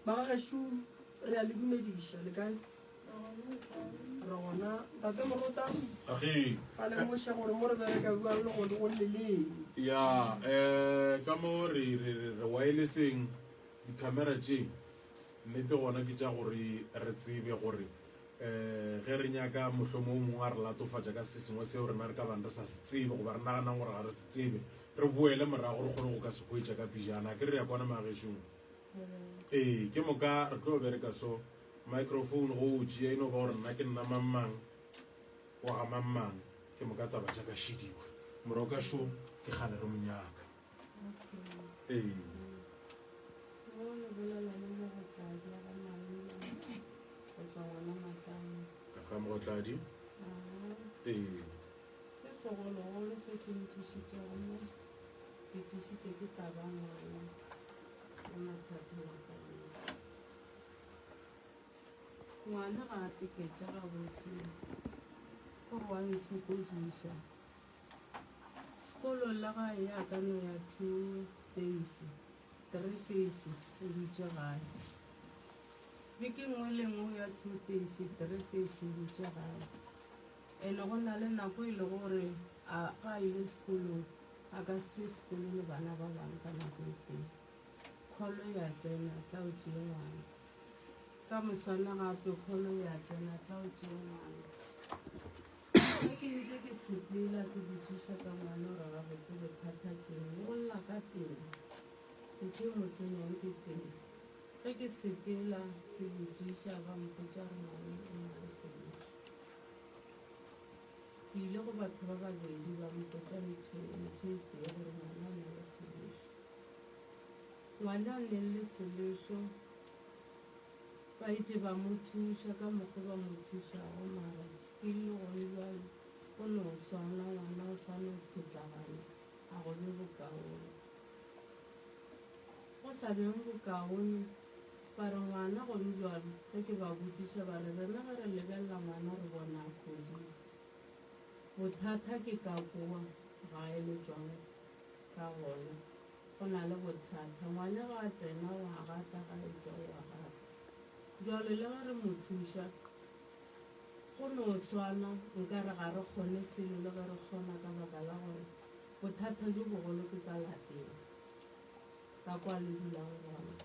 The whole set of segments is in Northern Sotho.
Ba ga shu re a le dumedisha le kae re gona tate morota Agi. a le mo sha gore mo re bereka bua le go le go le Ya ka mo re wirelessing di camera tse nnete gona ke tša gore re tsebe gore ge re nyaka mohlomong o mongwe a re latofatša ka se sengwe seo rena re ka bang re sa se tsebe goba re naganang gore ga re se tsebe re boele morago re kgone go ka se hwetša ka pijana ke re ya kwana magešong ee ke moka re tlo bereka so microphone go o tšea eno ba gore nna ke nna mammang wa ga mammang ke moka taba tša ka šediwa morago ka šo ke kgale re monyaka ee ka mogotladi ee se segologolo se se ntlišitšego mo ke tlišitše ke taba ngwana le mathata ngwana ga a teketša gabotse gore wa nsokodiša sekolong la gae ya ka no ya 2 days 3 days o dutše gae beke nngwe le nngwe ya 2 days 3 days o dutše gae ene go na le nako e le gore ga a ile sekolong a ka se tšwe sekolong le bana ba bangwe ka nako e teng kgolo ya tsena tla o tšee ngwana ka moswana gape kgolo ya tsena tla o tšee ngwana ga ke ntse ke sepela ke botšiša ka ngwana gore ga botse bothata keng le go lla ka teng ntho e motsonyang ke teng ge ke sepela ke botšiša ba mpotša re ngwana o na le selešo ke ile go batho ba babedi ba mpotša ntho e tee gore ngwana o na le selešo ngwana a neng le selešo ba itse ba mo thuša ka mokgwa ba mo thušago mara still le gone jale o no swana ngwana o sa no phutlagane a go be bokaone go sa beng bokaone ba re ngwana gone jalo ge ke ba botšiša ba re rena ge re lebelela ngwana re bona a fodile bothata ke ka koa ga e le tswang ka gona go na le bothata ngwana ga a tsena wa gata ga e tswa wa gata jalo le ga re mo thuša go no swana nkare ga re kgone selo le ge re kgona ka baka la gore bothata jo bogolo ke ka lapeng ka kwa le dulang gona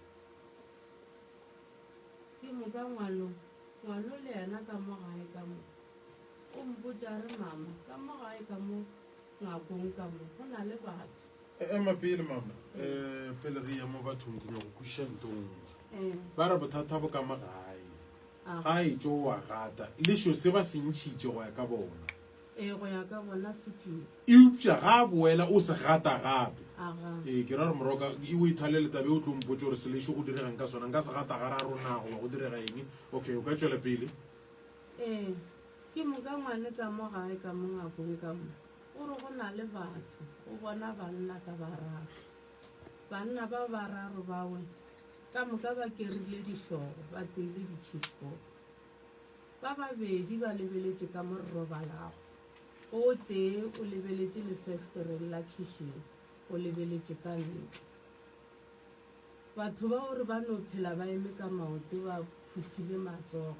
ke moka ngwano le yena ka mo gae ka mo o mpotša re mama ka mo gae ka mo ngakong ka mo go na le batho ema pele mama pele re ya mo bathong ke nyako kwešiša ntong ba re bothata bo ka magae ga e tšo wa gata lešo se ba se ntšhitše go ya ka bona go ya ka bona setšo eupša ga a boela o se gata gape aga ke ra re moroka o ithwale letabe o tlo mpotse gore selešo go diregang ka sona nka se gata ga ra rona goba go direga eng okay o ka tšwela pele ke moka ngwane ka mo gae ka mo ngakong ka mo o re go na le batho o bona banna ka bararo banna ba bararo bawe ka moka ba kerile dihlogo ba teile ditšhisporo ba babedi ba lebeletše ka mo robalago o tee o lebeletše lefestereng la kitchen o lebeletše ka ntle batho ba gore ba no phela ba eme ka maoto ba phuthile matsogo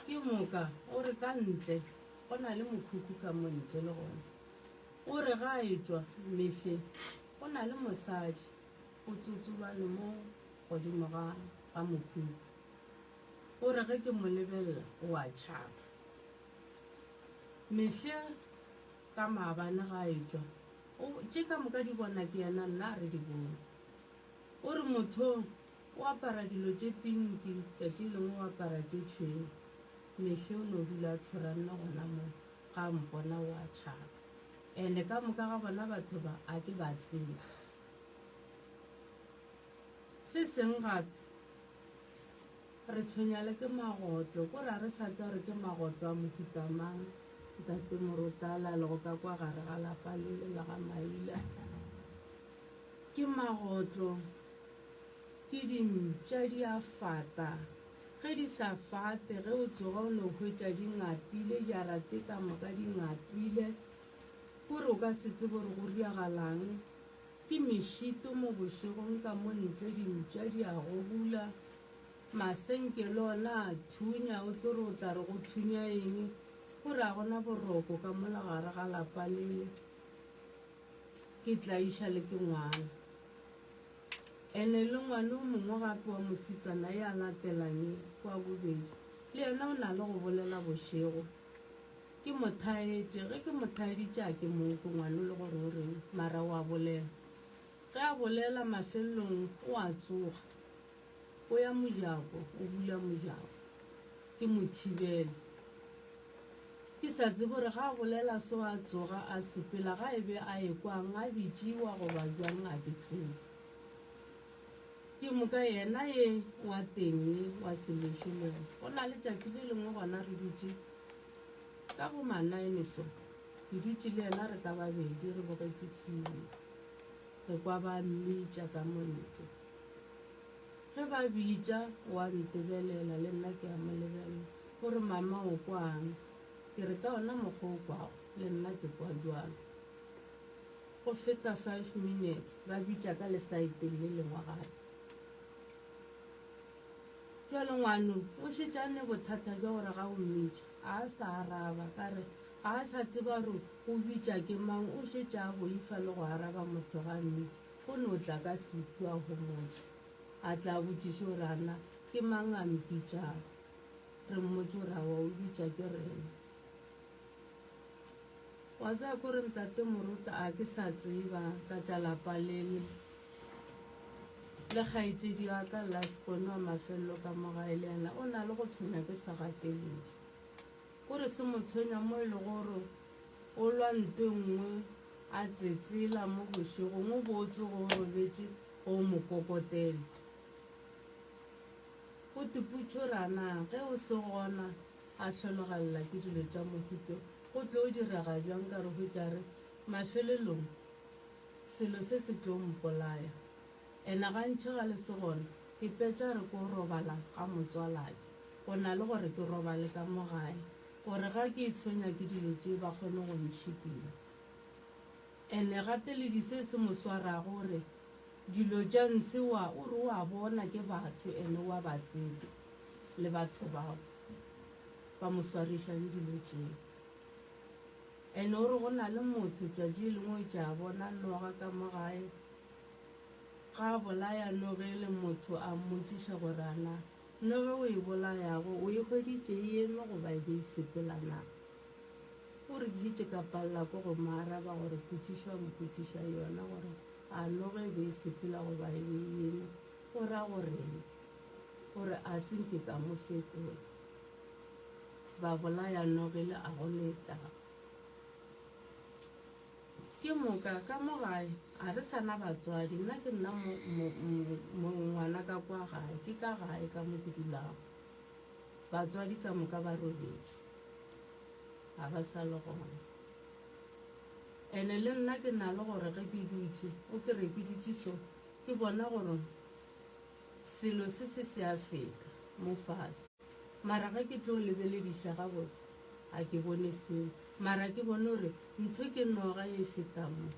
ke moka o re ka ntle go na le mokhukhu ka mo ntle le gona o re ga a etswa mehle go na le mosadi o tsotsobane mo godimo ga mokhukhu o re ge ke mo lebelela o a tšhaba mehle ka maabane ga a etswa tše ka moka di bona ke yena nna re di bone o re motho o apara dilo tše pinki tšatši lengwe o apara tše tšhweu mehle o no dula tshwaranna gona mo ga mpona o a tšhaba ande ka moka ga bona batho ba a ke ba tseba se seng gape re tshwenyale ke magotlo ko ra re sa tsa gore ke magotlo a mohutamang ntate morotala le go ka kwa gare ga lapa le la ga maila ke magotlo ke dintša di a fata ge di sa fate ge o tsoga o no hwetša di ngapile jarate ka moka di ngapile gore o ka se tsebe gore go riagalang ke mešito mo bošegong ka mo ntle dintša di a go bula masenkele ona a thunya o tsore o tla re go thunya eng gore a gona boroko ka mola gare ga lapa lele ke tla iša le ke ngwana ene le ngwane o mongwe gape wa mositsana e a latelang kwa bobedi le yena o na le go bolela bošego ke mothaetše ge ke mothaeditše a ke moko ngwane le gore o reng mara o a bolela ge a bolela mafelelong o a tsoga o ya mojako o bula mojako ke mothibele ke sa tsebe gore ga a bolela so a tsoga a sepela ga e be a ekwang a bitšiwa goba jwang a ke tsebe ke moka yena ye wa teng ye wa selešolego go na le tšatši le lengwe gona re dutše ka go ma9 so ke dutše le yena re ka babedi re bogetše tv re kwa ba mmitša ka montle ge ba bitša wa ntebelela le nna ke a mo lebelela gore mama o kwang ke re ka ona mokgwa o kwago le nna ke kwa jwalo go feta 5 minutes ba bitša ka lesaeteng le lengwe gape jalo ngwano o šetšane bothata jwa gore ga o mmitša a sa araba ka re ga a sa tseba gore o bitša ke mang o šetša a boifa le go araba motho ga mmitša go ne o tla ka sepi a go motša a tla botšiše gore ana ke mang a mpitšago re mmotse gore awa o bitša ke rena wa sa kore ntate moruta a ke sa tseba ka tša lapa lele le kgaetšedi ya ka laspone wa mafelelo ka mogae le ena o na le go tshwenya ke sa gateledi kore se mo tshwenya mo e le gore o lwa nto nngwe a tsetsela mo bošegong o botse go robetše go mo kokotela o teputšo rana ge o se gona a hlologalela ke dilo tša mohuto go tlo o direga bjang ka re go tšare mafelelong selo se se tlo mpolaya ena gantši ga le se gona ke petša re ko robala ga motswaladi go na le gore ke robale ka mogae gore ga ke itshwenya ke dilo tše ba kgone go ntšhipila ene gateledi se se mo swara gore dilo tša ntse o re o a bona ke batho ene wa ba tsebe le batho bao ba mo swarišang dilo tšeo ene o re go na le motho tšatši lengwe tša bona noga ka mogae ga bolaya noge le motho a mmotšiša gore ana noge o e bolayago o e hweditše eno goba e be e sepelana o re ditše ka palela ko go maaraba gore potšišwa mpotšiša yona gore a noge e be e sepela goba e be eno o ra goreng gore a senke ka mo fetola ba bolaya nogele a go letlago ke moka ka mogae a re sana batswadi nna ke nna ngwana ka kwa gae ke ka gae ka mo ke dulago batswadi ka moka ba robetše ga ba sa le gona ene le nna ke na le gore ge ke dutše o ke re ke dutše so ke bona gore selo se a feta mo fase mara ge ke tlo lebelediša gabotse a ke bone seo mara ke bone gore ntho ke noga e fetang mo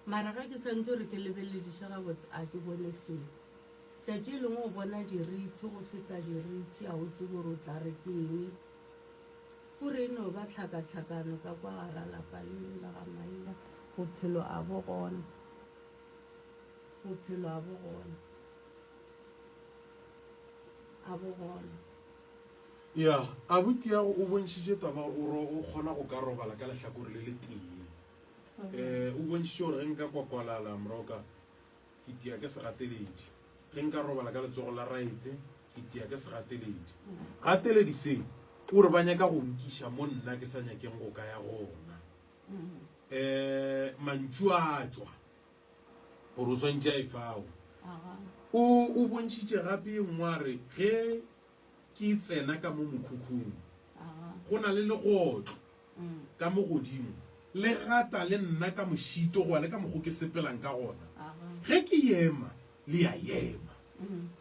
mara ga ke santse gore ke lebelediša gabotse a ke bone seo tšatši lengwe o bona dirithi go feta dirithi a o tsebe gore o tla re ke eng gore e no ba tlhakatlhakano ka kwa gara lapa lele la ga maila bophelo a bo gona ya abuti yago o bontšhitše taba o kgona go ka robala ka lehlakore le le tee o bontšhitše gore ge nka kwakwalala moroka ke tia ke segateledi ge nka robala ka letsogo la raete ke tia ke segateledi gateledi se o re ba nyaka go nkiša mo nna ke sa nyakeng go ka ya gona mantšu a tšwa gore o swantše a e fao o bontšhitše gape ngwe a re ge ke tsena ka mo mokhukhung go na le legotlo ka mo godimo le gata le nna ka mošito goa le ka mokgo ke sepelang ka gona ge ke ema le ya ema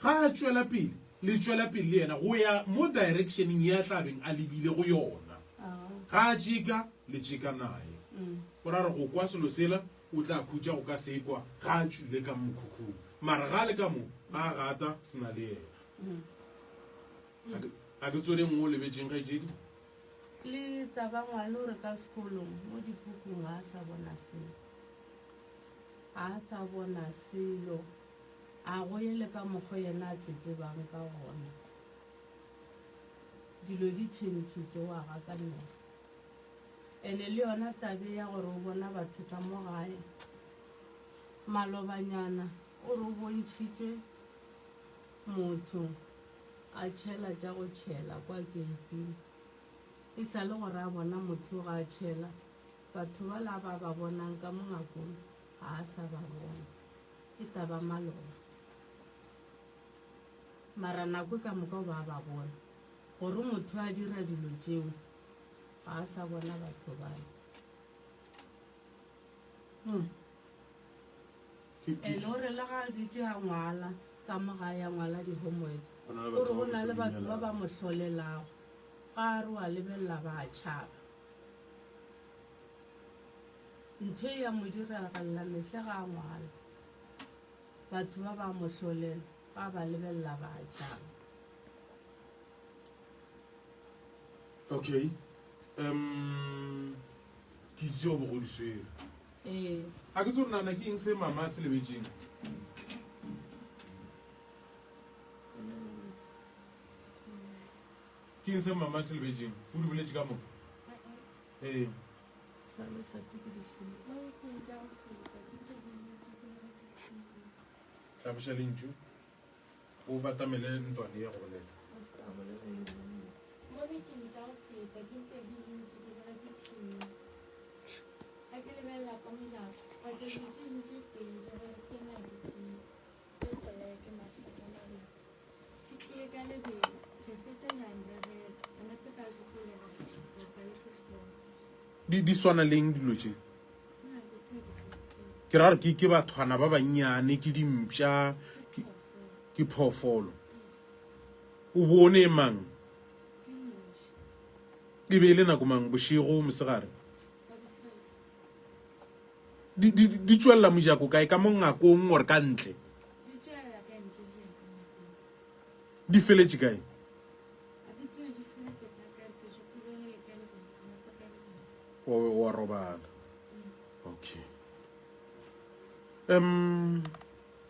ga a tšwela pele le tšwela pele le yena go ya mo directioneng ya tlabeng a lebile go yona ga a tšika le tšika naye go ra re go kwa selo sela o tla khutša go ka sekwa ga a tšwile ka mokhukhung mara ga a le ka mo ga a gata se na le ena a ke tsone nngwe o lebetseng kgaetsedi le tabangwale ore ka sekolong mo dipukung ga a sa bona selo a sa bona selo a go ele ka mokgwa yena a ke tsebang ka gona dilo di tšhentšhitše wa ga ka nna ene le yona tabe ya gore o bona batho ka mo gae malobanyana o re o bontšhitšwe motho a tšhela tša go tšhela kwa geiting e sa le gore a bona motho ga a tšhela batho ba la ba ba bonang ka mongakong ga a sa ba bona e taba maloba mara nako ka moka ba ba bona gore motho a dira dilo tšeo ga a sa bona batho bale ene o re le ga a dutse a ngwala ka moga ya ngwala di-homework gore go na le batho ba ba mo hlolelago ga a re wa lebelela ba a tšhaba ntho e ya mo diragalela mehle ga a ngwala batho ba ba mo hlolela ba ba lebelela ba a tšhaba okay ke itse go bogodiswere ga ke tse gore nana ke eng se mama a se lebetseng ke eng se mama a se lebetseng o di boletse ka moka tlhaboša lentšu o batamele ntwane ya go bolela mo bekeng tsa go feta ke ntse ke ntse ke dira dithini ga ke lebelela ka mojako ga ke dutse ntse pele gore ke na tse poleke matlhakanale se tlile ka lebele se fetse nyandereta gape ka sekolega sekopa le setlhong di swana leng dilo tse ke ra gore ke bathwana ba bannyane ke dimpša ke phoofolo o bone mang e be e le nako mang bošego mosegare di tswelela mojako kae ka mo ngakong gore ka ntle di feletše kae wa robala okay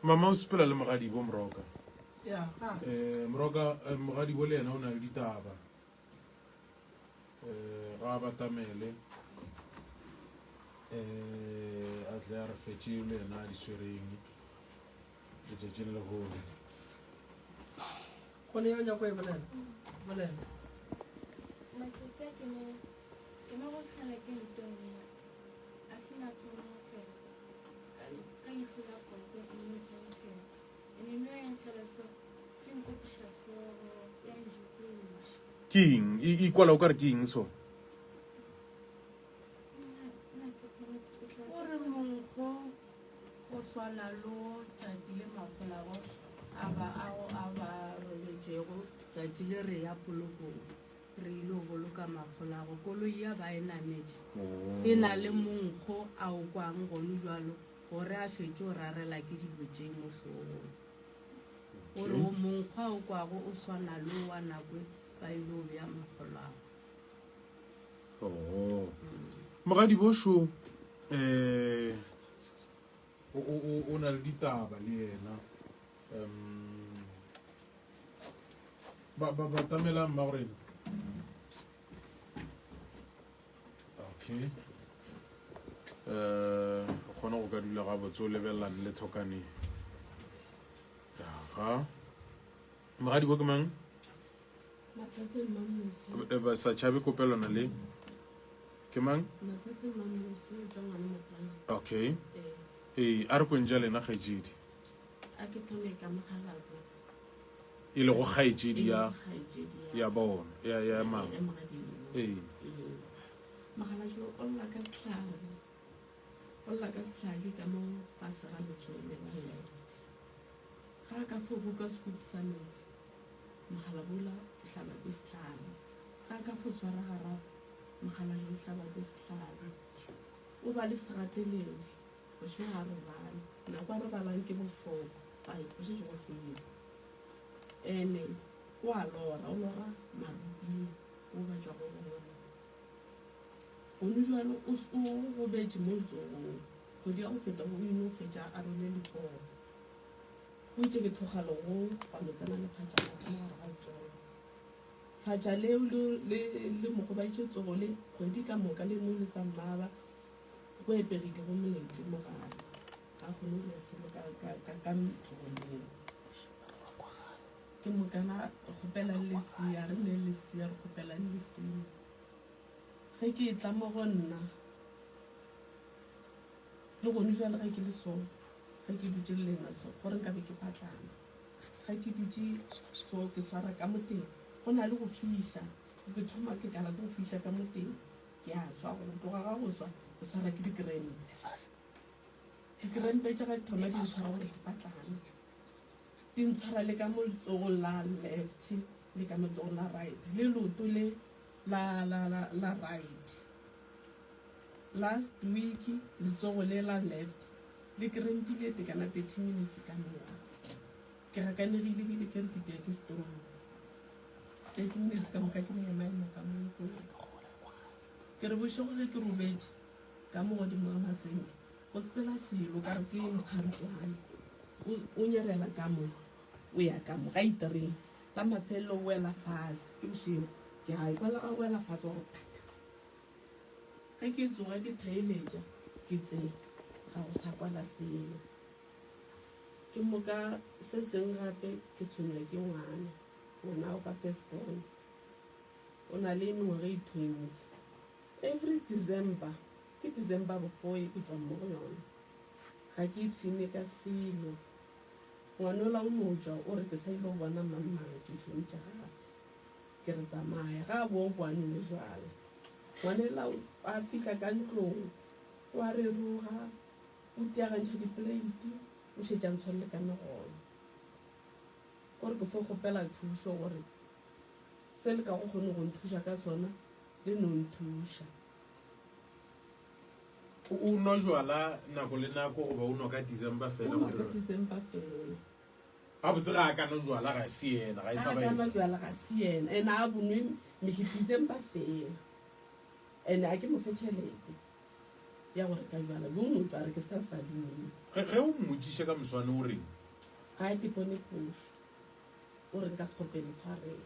mama o sepela le mogadibo moroka moroka mogadibo le ena o na le ditaba ga a batamele a tle a re fetse le ena a di swereng letšatšing le gore go ne yo nyako e bolela matsatsi a ke ne go tlhola ke ntone a se mathomo fela ka lefu la konko ke motseng fela ene no yang tlhaloso ke nkopiša hloogo ya njukuša ke eng e kwala o ka re ke eng so o re monkgo o swana lo tšatši le mafolago a ba robetšego tšatši le re ya polokong re ile go boloka mafolago koloi ya ba e nametše e na le monkgo a o kwang gone jalo gore a fetse o rarela ke dilo tše mo hlogong gore o monkgo a o kwago o swana le wa nakwe ba ile go bea mafolago mogadibošo o na le ditaba le yena batamelang ba gorena okay kgona go ka dula ga botse o lebelelane le thokaneng ga mogadibo ke mang matsatsing mamosi ba sa tšhabe kopelana le ke mang matsatsing mamosi o tswa ngwane motlana okay a re kwentša lena kgaetsedi a ke thome ka mogalago e le go kgaetsedi ya bona ya mang mogalajo o lla ka setlhake ka mo fase ga letsole ba lelete ga a ka fobo ka sekutu sa metsi mogala bola o hlaba ke setlhale ga a ka fo swara garafo mogalajo o hlaba ke setlhale o ba le segateledi go se ga re bale nako a re balang ke bofoko ai go se go sele ene wa lora o lora marupi o ba jwa go bona o jwalo o go betse mo tsogong go di go feta go ino fetsa a role le tsoro go itse ke tlhogalo go ba mo tsena le phatsa ka mo ga tsoro phatsa le mo go ba itse tsogo le go di ka moka le mo le sa mmaba go epegile go moletse mo gare ga go no le se ka tsogo le ke mo kana go pela le sia re ne le sia re go pela le sia ge ke tla mo go nna le go ntsha le ga ke le so ga ke dutse le lena so gore nka be ke patlana ga ke dutse so ke swara ka moteng go na le go fisha ke thoma ke tla go fisha ka moteng ke a swa go toga ga go swa go swara ke dikreme dikreme tsa ga thoma di swara gore ke patlana di ntshwara le ka motsogo la left le ka motsogo la right le loto le la right last week letsogo le la left le krempile te kana 30 minutes ka moka ke ga kanegile bile ke re ke tia ke strong 30 minutes ka moka ke mo maemo ka moka ke re bosho gore ke robetse ka mo godimo ga masenke go sepela selo ka re ke nkgaretswane o nyerela ka mo o ya ka mo ga itereng la mafelo o wela fase ke bošego ke a ikwala ga wela fase go ga ke tsoga ke thailetša ke tsee ga go sa kwala selo ke moka se seng gape ke tshwenywa ke ngwana ngwana o ka firstborn o na le mengwaga e 20 every December ke December before ke tswa mo go yona ga ke ipshine ka selo ngwana o la o motswa o re ke sa ile go bona mamang tšhošong tša gaga ke re tsamaya ga a bo bwane le jwale ngwanela a fitlha ka ntlong o a reroga o tiagantšha diplate o šetša ntshwarele ka megolo gore ke fo kgopela thušo gore se le ka go kgone go nthuša ka sona le no nthuša o nwa jwala nako le nako goba o nwa ka December fela ka December fela a botse ga ka no jwala ga se yena ga e sa ba ka nwa jwala ga se yena ene a bonwe mehe December fela ene a ke mo fe tšhelete ya gore ka jwala bo no tla re ke sa sa dine ge o mmotsiša ka moswane o reng ga e tipone puso o re nka se kgopele tshwareng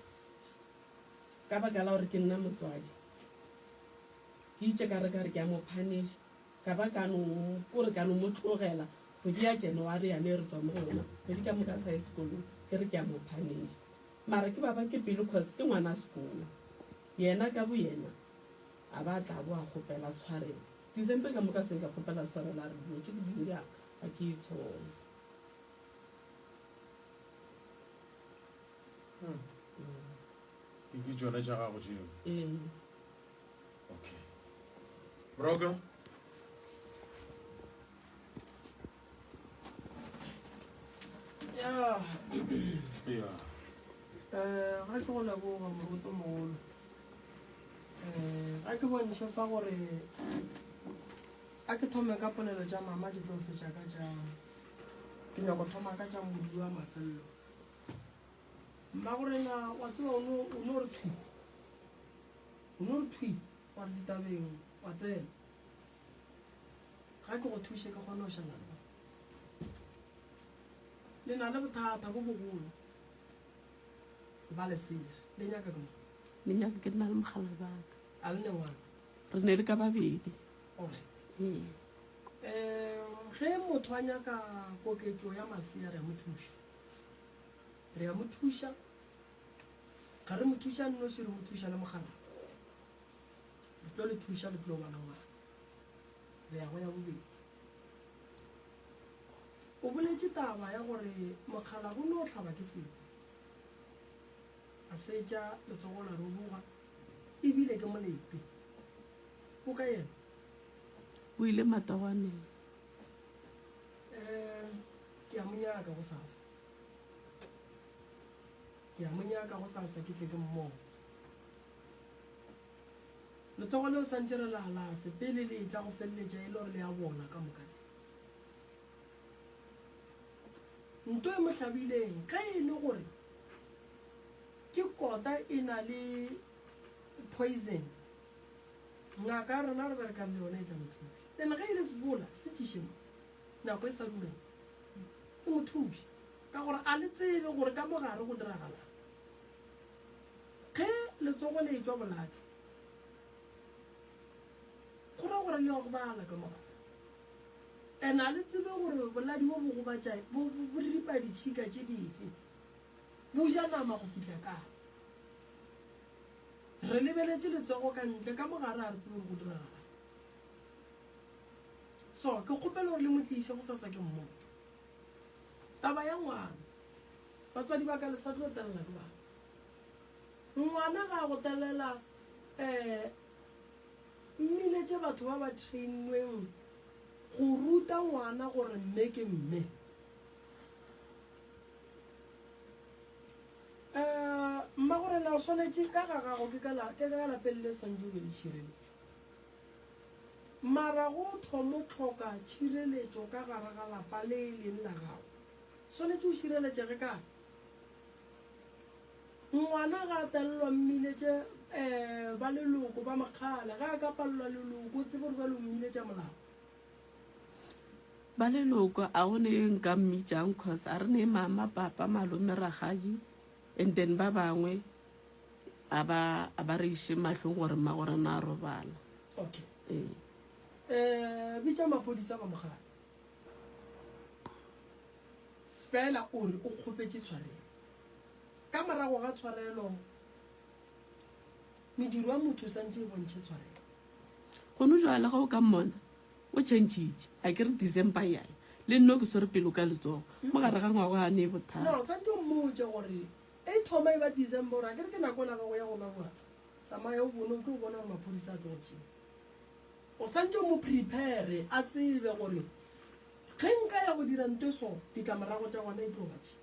ka baka la gore ke nna motswadi ke itse ka re ke a mo punish ka ba kore ka no mo tlogela kgwedi ya January ya le re tswa mo go yona kgwedi ka moka sa sekolong ke re ke a mo punish mara ke ba ke pelo cause ke ngwana sekolo yena ka bo yena a ba tla bo a kgopela tshwareng December ka moka se ka kgopela tshwarela re dilo tse ke di dira a ke itshole ke tsona tša gago tšeo ee okay broka ya ya ga ke go leboga moruto mogolo ga ke bontšhe fa gore a ke thome ka polelo tša mama ke tlo fetša ka tša ke nyako thoma ka tša modi wa mafelelo mma gorena wa tseba o no re thwi wa re ditabeng wa tsena ga ke go thuše ke kgone go šala le na le bothata bo bogolo ba lesea le nyaka ke le nyaka ke nna le mogala baka a le ne ngwana re ne le ka babedi alright ee ge motho a nyaka koketšo ya masea re a mo thuša ga re mo thuša nnoši re mo thuša le mogala re tlo le thuša le tlo bana ngwana re ya go ya bobedi o boletše taba ya gore mokgala go no tlhaba ke selo a fetša letsogo la roboga ebile ke molepe o ka yena o ile matawaneng ke a monyaka go sasa ke tle ke mmogo letsogo leo santse re la alafe pele le tla go feleletša e le gore le a bona ka moka nto e mo hlabileng ga e le gore ke kota e na le poison ngaka rena re berekang le yone e tla mothuši then ge e le sebola se tišemo nako e sa duleng e mothuši ka gore a le tsebe gore ka mogare go diragalang ge letsogo le etswa bolake go ra gore le ya go bala ka mogare and a le tsebe gore boladi bo bo gobatšae bo ripa ditšhika tše dife bo ja nama go fitlha kae re lebeletse letsogo ka ntle ka mogare a re tsebe go diragala so ke kgopela gore le motliše go sasa ke mmogo taba ya ngwana batswadi ba ka le sa tlo telela ke bana ngwana ga go telela mmiletse batho ba ba trainweng go ruta ngwana gore mme ke mme mma gore na o swanetse ka ga gago ke ka lapeng le sanjube le tšhireletšo mara go thomo tlhoka tšhireletšo ka gare ga lapa le e leng la gago swanetse o šireletsege kae ngwana ga a telelwa mmiletse ba leloko ba makgala ga a ka palelwa leloko o tsebe gore ba le mmiletse molao ba leloko a go ne nka mmitšang cause a re ne mama papa malome ragadi and then ba bangwe a ba re iše mahlong gore mma gore na a robala okay bitša maphodisa ba mogala fela o re o kgopetse tshwarelo ka morago ga tshwarelo mediro wa motho santse e bontšhe tshwarelo go no jwale ga o ka mmona o changitše a ke re december yae le nno ke swere pelo ka letsogo mo gare ga ngwago a ne e bothata no santse o mmotse gore e thoma e ba december a ke re ke nako la gago ya gona boa tsamaya o bone o tlo o bona gore maphodisa a tlogotšeng o santse o mo prepare a tsebe gore ge nka ya go dira nto so ditlamorago tša gona e tlo batšhe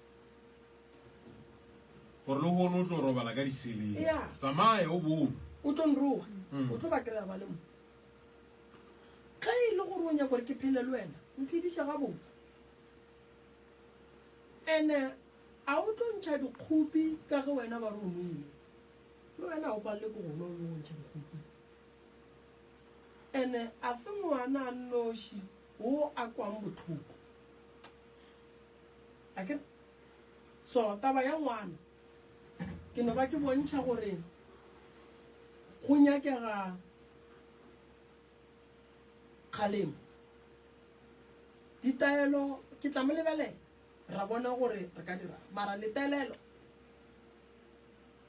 gore le gone o tlo robala ka diseleng Yeah. tsamaye o bone o tlo nroga o tlo ba kry-a ba le mo ge e le gore o nyaka gore ke phele le wena mphediša gabotse and-e a o tlo ntšha dikgopi ka ge wena ba re o moile le wena o palele ke gone o le go ntšha dikgopi and-e a se ngwana a nnoši wo a kwang botlhoko akere so taba ya ngwana ke no ba ke bontšha gore go nyakega kgalemo ditaelo ke tla mo lebelela ra bona gore re ka dira mara letaelelo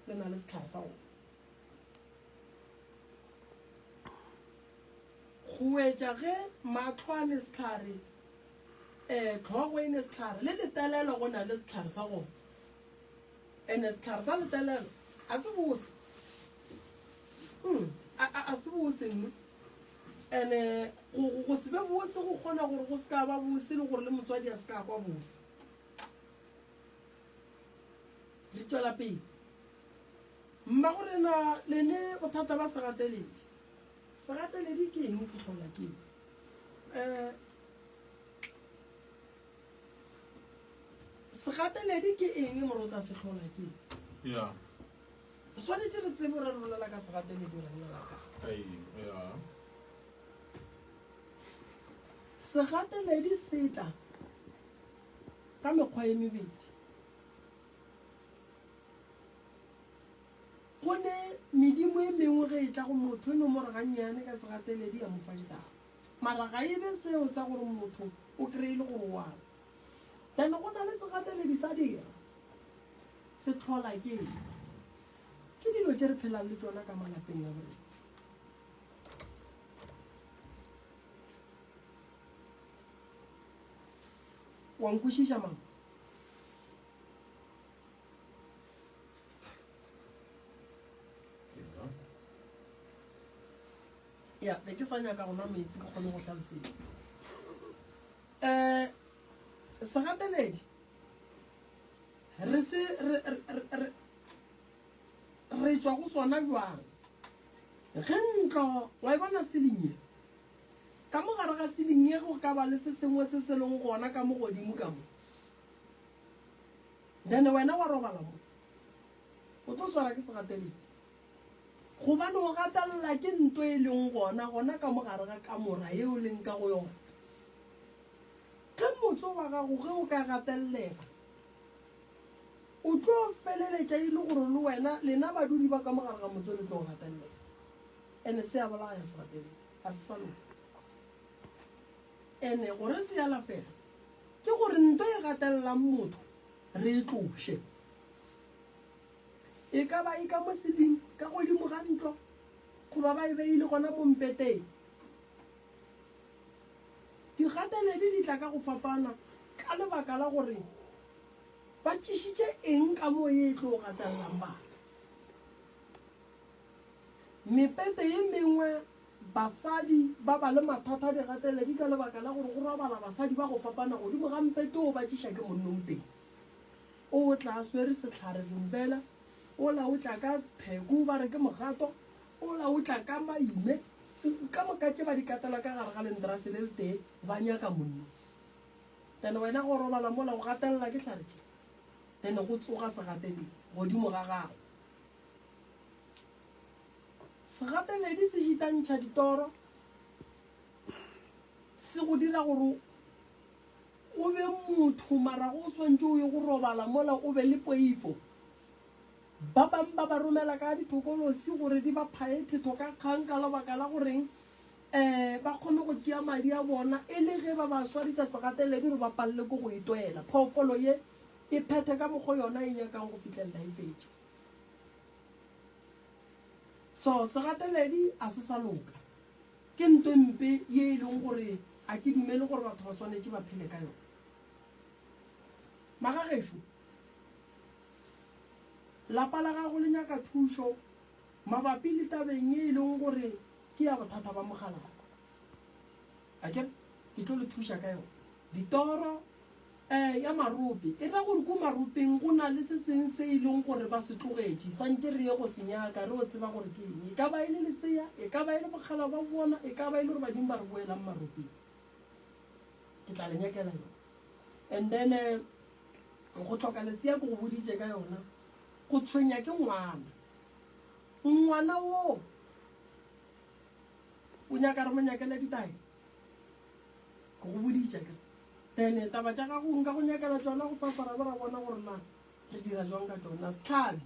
le na le setlhare sa gona go wetša ge matlho a ne setlhare tlhogo e ne setlhare le letaelelo go na le setlhare sa gona and-e setlhare sa letaelelo a se bose a se bose nne and-e go se be bose go kgona gore go se ka ba bose le gore le motswadi a se ka kwa bose re tswela pele mma gorena lene bothata ba segateledi ke eng se tlhola ke segateledi ke eng morota se tlhola ke ya re swanetse re tsebe re rolela ka segateledi re rolela ka ya segateledi se tla ka mekgwa e mebedi go ne medimo e mengwe ge e tla go motho e no mo re gannyane ka segateledi ya mofa ditaba mara ga e be seo sa gore motho o kry-ile gore wana then go na le segateledi sa dira se tlhola ke eng ke dilo tse re phelang le tsona ka malapeng ya borena wa nkwešiša mama ya be ke sa nyaka gona metsi ke kgone go tlhaloseng segateledi re tswa go sona jwang ge ntlo wa e bona selinye ka mogare ga selinye go ka ba le se sengwe se se leng gona ka mo godimo ka mo then wena wa robala mo o tlo swara ke segateledi gobane o gatelela ke nto e leng gona ka mogare ga kamora e o leng ka go yona ka motso wa gago ge o ka gatelela o tlo feleletša e le gore le wena lena badudi ba ka mogare ga motse le tlo go gatelela ene se a bola ya segateledi a se salo ene gore se yala fela ke gore nto e gatelelang motho re e tlose e ka ba e ka mo seding ka godimo ga ntlo goba ba e beile gona mo mpeteng digateledi di tla ka go fapana ka lebaka la gore ba tšišitše eng ka mo e tlo gatelelang bana mepete ye mengwe basadi ba ba le mathata di gateledi ka lebaka la gore go robala basadi ba go fapana godimo ga mpete o ba tšiša ke monnong teng o tla swere setlhare dimpela o la o tla ka pheko ba re ke mogato o la o tla ka maime ka mokatše ba di katela ka gare ga lenterase le le tee ba nyaka monno then wena go robala mola go gatelela ke tlharetše then go tsoga segateledi godimo ga gago segateledi se šitantšha ditoro se go dira gore o be motho mara go swantše o ye go robala mola o be le poifo ba bang ba ba romela ka dithokolosi gore di ba phae thetho ka kgang ka lebaka la goreng ba kgone go tšea madi a bona e le ge ba ba swadisa segateledi gore ba palele ko go etoela phoofolo ye e phethe ka mokgo yona e nyakang go fitlhelela e fetse so segateledi a se sa loka ke nto mpe ye e leng gore a ke dumele gore batho ba swanetse ba phele ka yona magagešo lapa la gago le nyaka thušo mabapi le tabeng ye e leng gore ke ya bothata ba mogala akere ke tlo le thuša ka yona ditoro ya marope e ra gore ko maropeng go na le se seng se e leng gore ba se tlogetše santse re ye go se nyaka re o tseba gore ke eng e ka ba e le lesea e ka ba e le mogala ba bona e ka ba e le gore badimo ba re boelang maropeng ke tla le nyakela yona and then go tlhoka lesea ke go boditše ka yona go tshwenya ke ngwana wo o nyaka re mo nyakela ditae go go boditše ka then taba tša gago nka go nyakela tsona go fasara ba ra bona gore na re dira jwang ka tsona setlhabi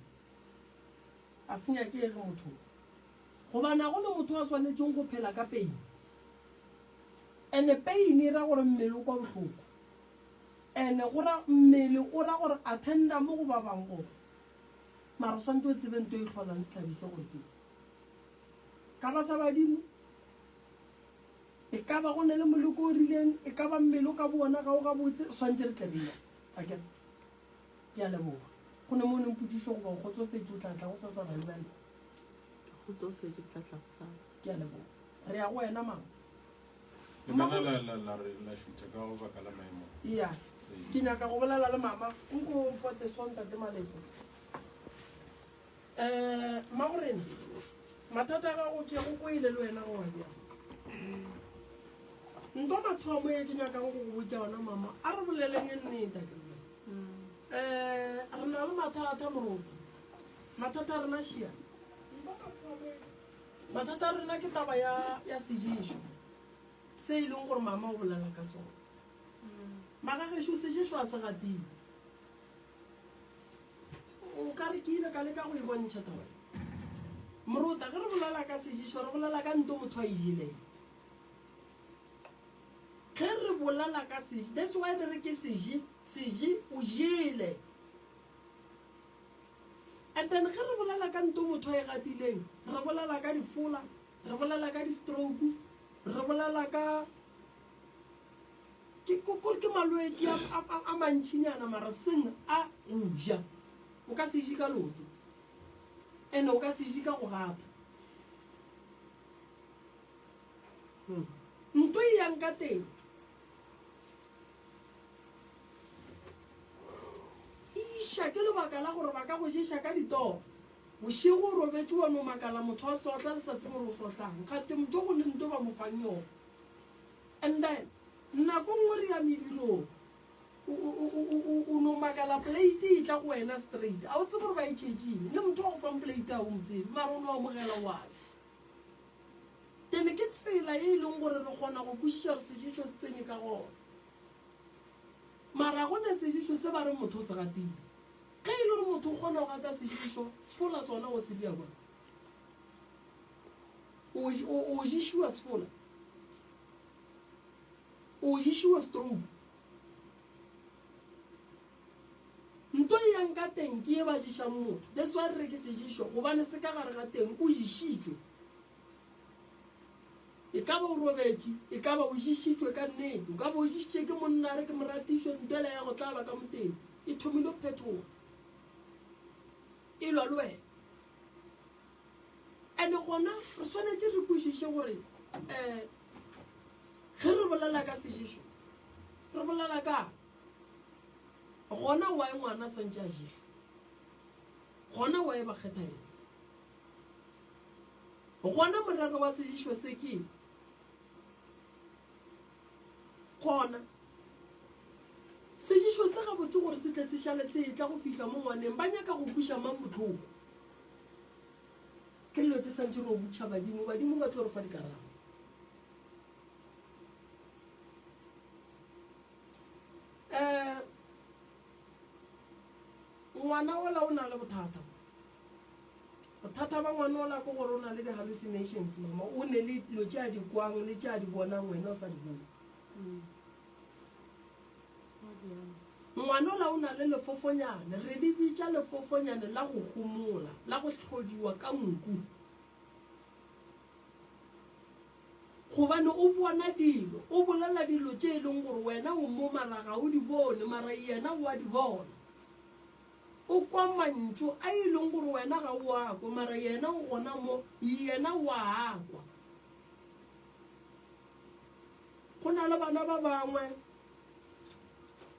a se nyakege motho gobana go le motho a swanetseng go phela ka peine ande peine e ra gore mmele o kwa bohloko ande mmele o ra gore attenda mo go ba bang gore mara swantse o tsebe nto e tlholang setlhabi se gore ke ka ba sa badimo e ka ba go ne le moleko o rileng e ka ba mmele o ka bona ga o ga botse swantse re tle rena akere ke a leboga go ne mo o nempodišo goba o kgotsofetse o tlatla go sasa ra lebale ke a leboga re ya go wena mang la šutha ka go baka la maemo ya ke nyaka go bolela le mama nko pote sontate malefo magorena mathata a gago ke ya go koile le wena go wabja nto mathomo ye ke nyakang go go botsa ona mama a re boleleng e nneta ke re na le mathata moroto mathata a rena šia mathata a rena ke taba ya sejišo se e leng gore mama o bolela ka sona magagešo sejišo a se gatile o ka re ke ile ka leka go e bontšha taba morota ge re bolela ka sejišo re bolela ka nto motho a ejileng ge re bolela ka seji that's why re re ke seji o jele and then ge re bolela ka nto motho a e gatileng re bolela ka difola re bolela ka di-stroke re bolela ka ke malwetse a mantšhinyana mara seng a uja o ka seji ka loto ene o ka seji ka go gata nto e yang ka teng iša ke lebaka la gore ba ka go ješa ka ditoro bošego o robetse wa no makala motho wa sotla le sa tsebe gore o sotlang gate motho go le nto ba mofang yone and then nako nngwe re ya medirong o no makala plate e tla go wena straight a o tse gore ba e tšhetšile le motho wa go fang plate a o motsebe mara o ne wa amogela wa tene ke tsela e e leng gore re kgona go kwešiša re sejišo se tsenye ka gona mara gone sejišo se ba re motho o se gatile ge e le gore motho o kgona go gata sejišo sefola sona go se bia bona o jišiwa sefola o jišiwa stroke nto e yang ka teng ke e ba jišang motho that's why re ke sejišo gobane se ka gare ga teng o jišitšwe e ka ba o robetše e ka ba o jišitšwe ka nnete o ka ba o jišitše ke monna re ke moratišo ntwela ya go tla ba ka moteng e thomile go phetoga e lwa le wena and gona re swanetse re kwešiše gore ge re bolela ka sejišo re bolela ka gona wa e ngwana santse a jišwa gona wa e ba kgetha eng gona morero wa sejišo se ke gona sejišo se gabotse gore se tle se šale se e tla go fitlha mo ngwaneng ba nyaka go kweša mang botlhoko ke dilo tse santse re o botšha badimo ba tlo re fa dikarabo ngwana ola o na le bothata ba ngwana ola ko gore o na le di-hallucinations mama o ne le dilo tše a di kwang le tše a di bonang wena o sa di bone ngwana ola o na le lefofonyane re le bitša lefofonyane la go gomola la go tlhodiwa ka nku gobane o bona dilo o bolela dilo tše e leng gore wena o mo maraga o di bone mara yena o a di bona o kwa mantšo a e leng gore wena ga o akwa mara yena o gona mo yena o a akwa go na le bana ba bangwe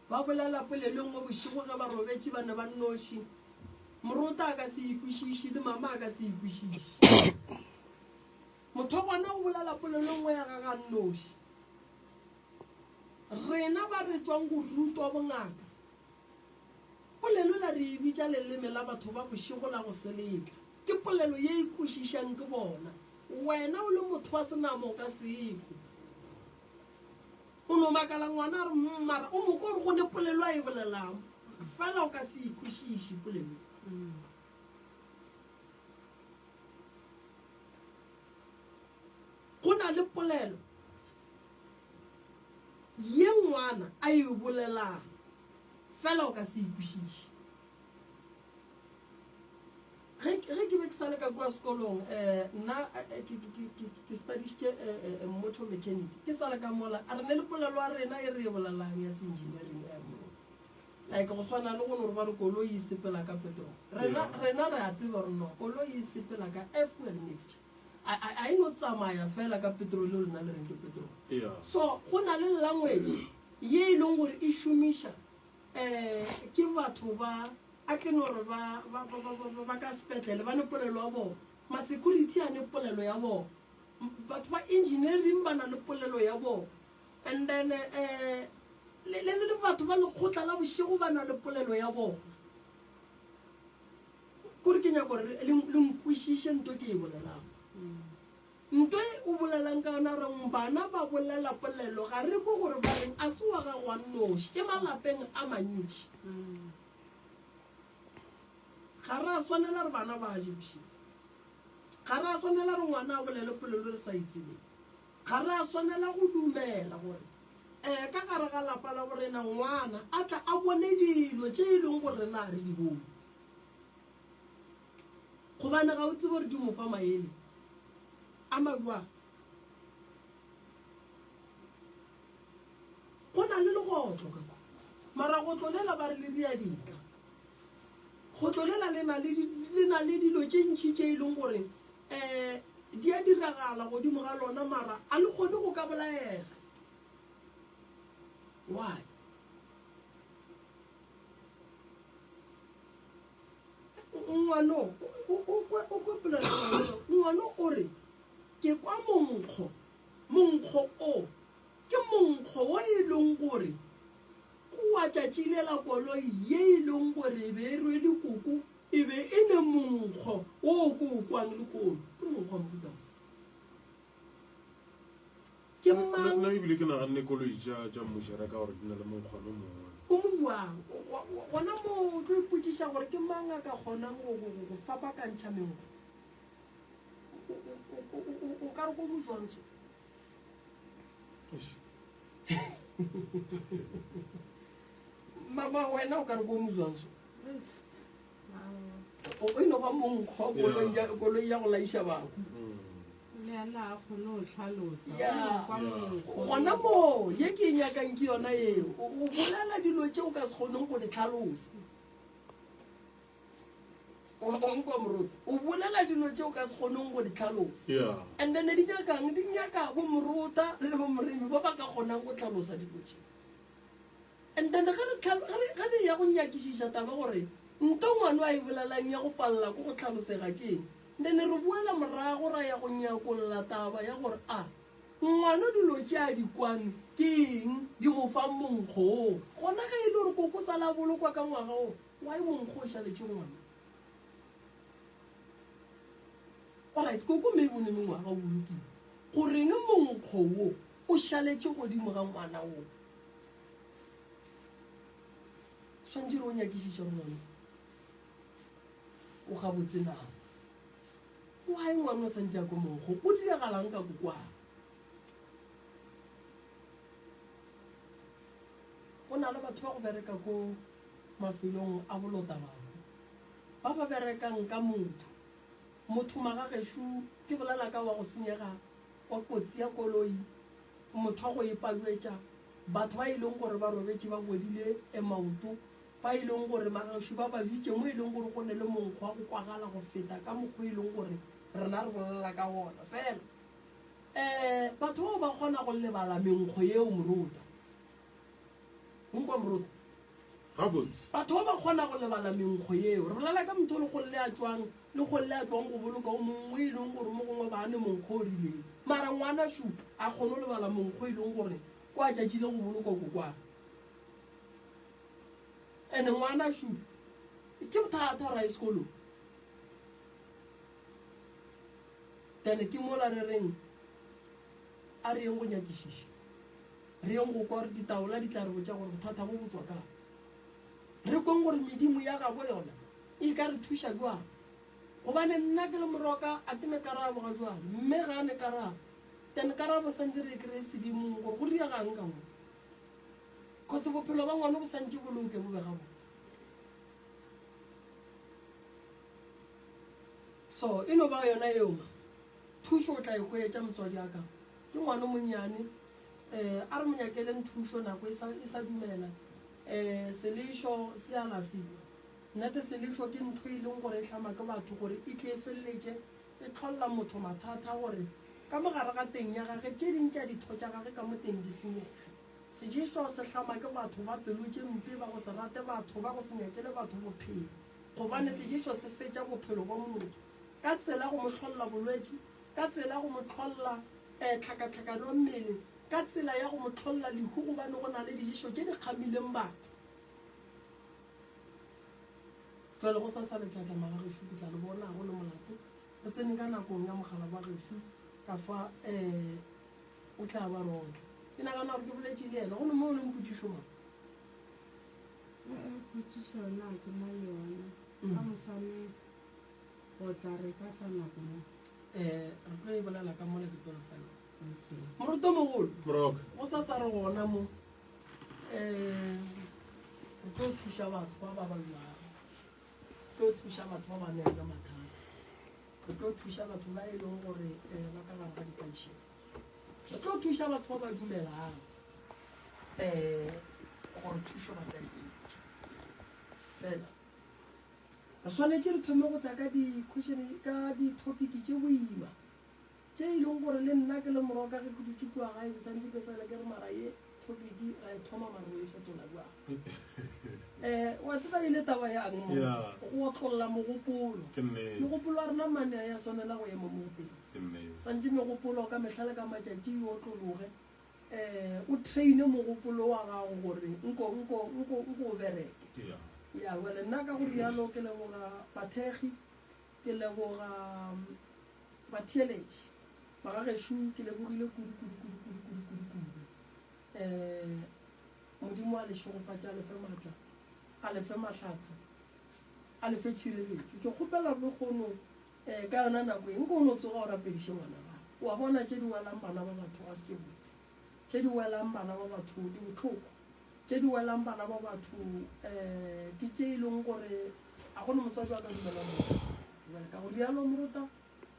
ba bolela polelong mo bošigo ge ba robetše ba ne ba nnoši morota a ka se ikwešiše le mama a ka se ikwešiše motho gona o bolela polelong go ya ga ga nnoši rena ba re tswang go rutwa bongaka polelo la re e bitša leleme la batho ba bošigo la go seleka ke polelo ye e kwešišang ke bona wena o le motho wa senamo o ka seko o no makala ngwana a re mara o mo ko re go ne polelo a e bolelang fela o ka se ikwešiše polelo go na le polelo ye ngwana a e bolelang fela o ka se ikwešiše ge ke be ke sale ka kwa sekolong nna ke studišitše motor mechanic ke sale ka mola a re ne le polelo a rena e re e bolelang ya se-engineering like go swana le gone gore ba re koloi e sepela ka petrol rena re a tseba gore no koloi e sepela ka fuel mixture a e no tsamaya fela ka petrol le lona le reng ke petrol so go na le language ye e leng gore e šomiša ke batho ba a ke no re ba ka sepetlele ba ne polelo ya bona ma-security a ne polelo ya bona batho ba engineering ba na le polelo ya bona and then le batho ba lekgotla la bošego ba na le polelo ya bona kore ke nyako gore le nkwešiše nto ke e bolelang nto e o bolelang ka ona reng bana ba bolela polelo ga re ko gore ba reng a se wa ga gwa nnoši ke malapeng a mantši ga re a swanela re bana ba je bošego ga re a swanela re ngwana a bolele polelo re sa itsebeng ga re a swanela go dumela gore ka gare ga lapa la borena ngwana a tla a bone dilo tše e leng gore rena re di bone gobane ga o tsebe gore di mo fa maele a mabua go na le legotlo ka mara go tlolela ba re le diadika go tlolela le na le dilo tše ntšhi tše e leng gore di a diragala godimo ga lona mara a le kgone go ka bolaega why ngwano o kopela ngwano o re ke kwa monkgo o ke monkgo wa e leng gore wa tšatši le la koloi ye e leng gore e be e rwele koko e be e ne monkgo o ko o kwang le kolo ke monkgo mokutang ke mang nna ebile ke naganne koloi tša mmušara ka gore di na le monkgwane mongwe o mo buang gona mo o tlo ipotsiša gore ke mang a ka kgonang go fapakantšha menkgo o ka re ko mojwanso mama wena o ka re ko mojwanso o eno ba monkgo koloi ya go laiša bako le ala a kgone go tlhalosa Ya. kwa monkgo gona mo ye ke e nyakang ke yona eo o bolela dilo tse o ka se kgoneng go di tlhalosa onkwa moroto o bolela dilo tse o ka se kgoneng go di tlhalosa ya and then di nyakang di nyaka bomorota le bomoremi ba ba ka kgonang go tlhalosa dilo tse and then ga re ya go nyakišiša taba gore nto ngwane wa e bolelang ya go palela ko go tlhalosega ke eng then re boela morago ra ya go nyakolola taba ya gore a ngwana dilo tše a di kwane ke eng di mo fa monkgo gona ga e le gore koko sala bolokwa ka ngwaga o wa e monkgo o šaletše ngwana alright koko me bone mengwaga o bolokile goreng monkgo wo o šaletše godimo ga ngwana wo swantse re o nyakišiša ngwana o ga botse nao wa e ngwana o santse ya ko monkgo o diragalang ka kokwana go na le batho ba go bereka ko mafelong a bolotabago ba ba berekang ka motho magagešo ke bolela ka wa go senyega wa kotsi ya koloi motho wa go epajwetša batho ba e leng gore ba robetse ba godile maoto ba e leng gore magagešo ba bajwitše mo e leng gore go ne le monkgo wa go kwagala go feta ka mokgwa e leng gore rena re bolela ka gona fela batho bao ba kgona go lebala menkgo yeo morota nkwa morota gabotse batho ba ba kgona go lebala menkgo yeo re bolela ka motho le golle a tswang go boloka o mongwe e leng gore mo gongwe ba ne monkgo o rileng mara ngwana su a kgone go lebala monkgo e leng gore kwa tšatšile go boloka kokwana and ngwana su ke bothata ra e sekolong then ke mola re reng a re yeng go nyakišiša re yeng go kwa gore ditaola di tla re botša gore bothata bo botswa ka re kweng gore medimo ya gabo yona e ka re thuša jwang gobane nna ke le moroka a ke ne karabo ga jwang mme ga a ne karabo then karabo santse re kry-e sedimong gore go diagang ka mo cause bophelo ba ngwane bo santse boloke bo be gabotse so e no ba yona eoma thušo o tla e hwetša motswadi aka ke ngwane monnyane a re monyakeleng thušo nako e sa dumela selešo se alafile nnete selešo ke ntho e leng gore e tlhama ke batho gore e tle e feleletše e tlholela motho mathata gore ka mogare ga teng ya gage tše ding tša ditho tša gage ka mo teng di senyege sedišwa se tlhama ke batho ba pelo tše mpe ba go se rate batho ba go se nyakele batho bophelo gobane sedišwa se fetša bophelo ba motho ka tsela go mo tlholela bolwetši ka tsela go mo tlholela tlhakatlhakano wa mmele ka tsela ya go mo tlholela lehu gobane go na le didišo tše di kgamileng batho jwale go sa sa letlatla magagešo ke tla le bona go le molato re tsene ka nakong ya mogala wa gešo ka fa o tla ba rotla ke nagana gore ke boletše le ena go ne mo o leng potsišo ma potsišo yona ke na le yona ka mosane go tla re ka tla nako mo re tlo e bolela ka mola ke tlo lefela moroto mogolo moroka go sa sa re gona mo re tlo thuša batho ba ba balwang tlo thuša batho ba ba neng ka mathata re tlo thuša batho ba e leng gore ba ka gare ga ditlaišeng re tlo thuša batho ba ba dumelang gore thušo ba tla fela re swanetse re thome go tla ka di-topic tše boima tše e leng gore le nna ke le moroka ge ke dutse kua gae ke santse ke fela ke re mara ye topic ra e thoma mare o e fetola jwang wa tseba e le taba yang mo go otlolola mogopolo mogopolo wa rena mane ya swanela go ema mo teng santse megopolo ka mehla le ka matšatši e otlologe o traine mogopolo wa gago gore nko o bereke ya wele nna ka gore yalo ke leboga bathegi ke leboga batheeletši bagagešo ke lebogile kudu modimo a lešogofatša a lefe maatla a lefe mahlatse a lefe tšhireletšo ke kgopela bokgono ka yona nako eng ko o no tsoga o rapediše ngwana gago wa bona tše di welang bana ba batho a seke botse tše di welang bana ba batho di botlhoko tše di welang bana ba batho ke tše e leng gore a gone motswadi wa ka dumela motho ka go rialo moruta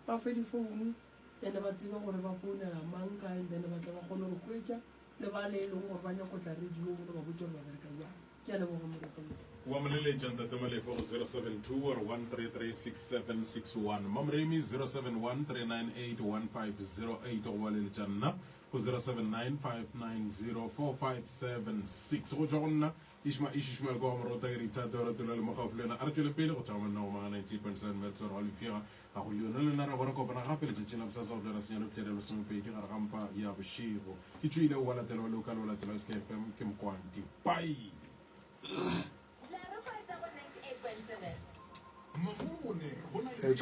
ba fe difounu ene ba tsebe gore ba founela mang kae then ba tla ba kgone go kwetša le ba le e leng gore ba nyakotla radio gore ba botse gore ba bereka jang ke a leboga moruta wa moleletša ntate malefo go 072 or 1336761 mamremi 0713981508 go baleletša nna go 0795904576 go tšwa go nna ishmael kwa morota ke rithata o ratolo le mogaufi le yona a re tšwele pele go tšaga monna go maga 90.7 metsoro wa lefiega ga go le yone le nna ra bona kopana gape letšatši la bosasa go tlela senyalo plerelo somepedi gare gampa ya bošego ke tšwile o wa latela wa leokale o latela sk fm ke mokwanti pai Hey,